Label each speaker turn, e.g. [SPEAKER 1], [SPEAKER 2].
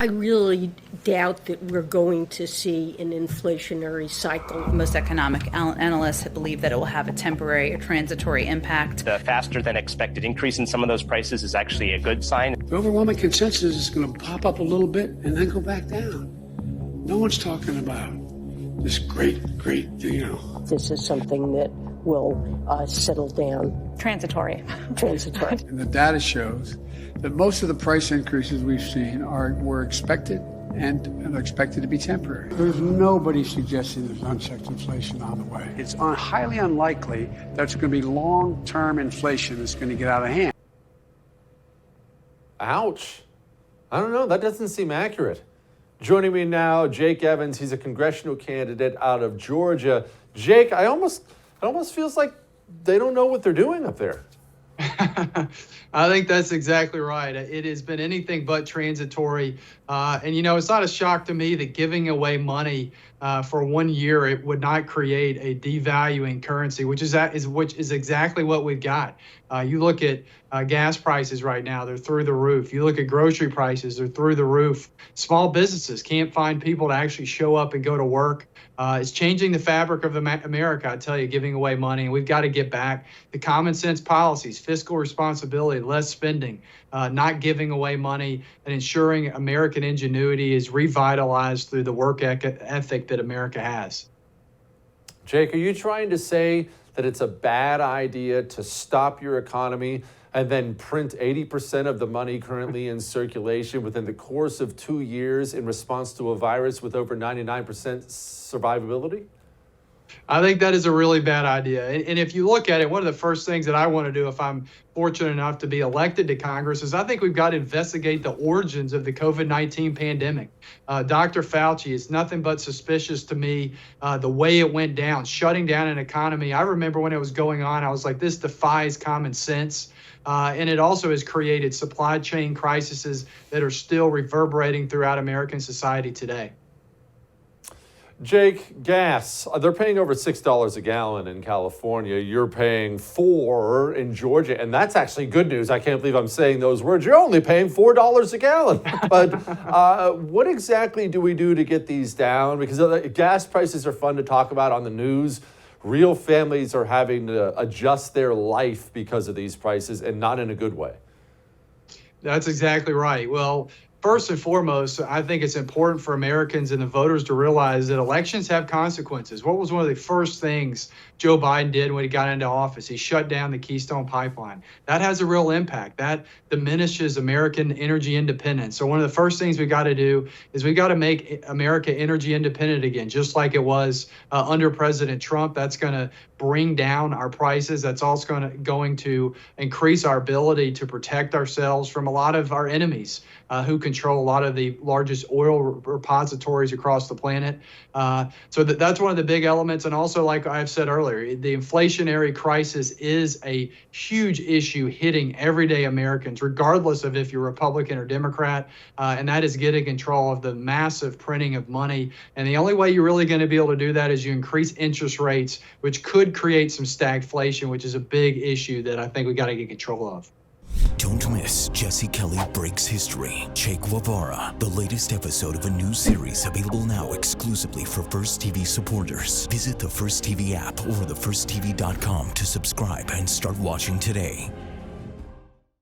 [SPEAKER 1] I really doubt that we're going to see an inflationary cycle.
[SPEAKER 2] Most economic analysts believe that it will have a temporary or transitory impact.
[SPEAKER 3] The faster than expected increase in some of those prices is actually a good sign.
[SPEAKER 4] The overwhelming consensus is going to pop up a little bit and then go back down. No one's talking about this great,
[SPEAKER 1] This is something that will settle down.
[SPEAKER 2] Transitory.
[SPEAKER 4] And the data shows that most of the price increases we've seen were expected and are expected to be temporary. There's nobody suggesting there's unchecked inflation on the way. It's highly unlikely that's going to be long-term inflation that's going to get out of hand.
[SPEAKER 5] Ouch. I don't know. That doesn't seem accurate. Joining me now, Jake Evans. He's a congressional candidate out of Georgia. Jake, it almost feels like they don't know what they're doing up there.
[SPEAKER 6] I think that's exactly right. It has been anything but transitory. And, it's not a shock to me that giving away money for 1 year, it would not create a devaluing currency, which is exactly what we've got. You look at gas prices right now, they're through the roof. You look at grocery prices, they're through the roof. Small businesses can't find people to actually show up and go to work. It's changing the fabric of America, I tell you, giving away money. And we've got to get back to common sense policies, fiscal responsibility, less spending, not giving away money, and ensuring American ingenuity is revitalized through the work ethic that America has.
[SPEAKER 5] Jake, are you trying to say that it's a bad idea to stop your economy and then print 80% of the money currently in circulation within the course of 2 years in response to a virus with over 99% survivability?
[SPEAKER 6] I think that is a really bad idea. And if you look at it, one of the first things that I want to do if I'm fortunate enough to be elected to Congress is I think we've got to investigate the origins of the COVID-19 pandemic. Dr. Fauci, it's nothing but suspicious to me, the way it went down, shutting down an economy. I remember when it was going on, I was like, this defies common sense. And it also has created supply chain crises that are still reverberating throughout American society today.
[SPEAKER 5] Jake, gas, they're paying over $6 a gallon in California. You're paying $4 in Georgia, and that's actually good news. I can't believe I'm saying those words. You're only paying $4 a gallon. But what exactly do we do to get these down? Because gas prices are fun to talk about on the news. Real families are having to adjust their life because of these prices, and not in a good way.
[SPEAKER 6] That's exactly right. Well, first and foremost, I think it's important for Americans and the voters to realize that elections have consequences. What was one of the first things Joe Biden did when he got into office? He shut down the Keystone Pipeline. That has a real impact. That diminishes American energy independence. So one of the first things we got to do is we got to make America energy independent again, just like it was under President Trump. That's going to bring down our prices. That's also going to increase our ability to protect ourselves from a lot of our enemies who control a lot of the largest oil repositories across the planet. So that's one of the big elements. And also, like I've said earlier, the inflationary crisis is a huge issue hitting everyday Americans, regardless of if you're Republican or Democrat. And that is getting control of the massive printing of money. And the only way you're really going to be able to do that is you increase interest rates, which could create some stagflation, which is a big issue that I think we got to get control of.
[SPEAKER 7] Don't miss Jesse Kelly Breaks History, Che Guevara, the latest episode of a new series available now exclusively for First TV supporters. Visit the First TV app or thefirsttv.com to subscribe and start watching today.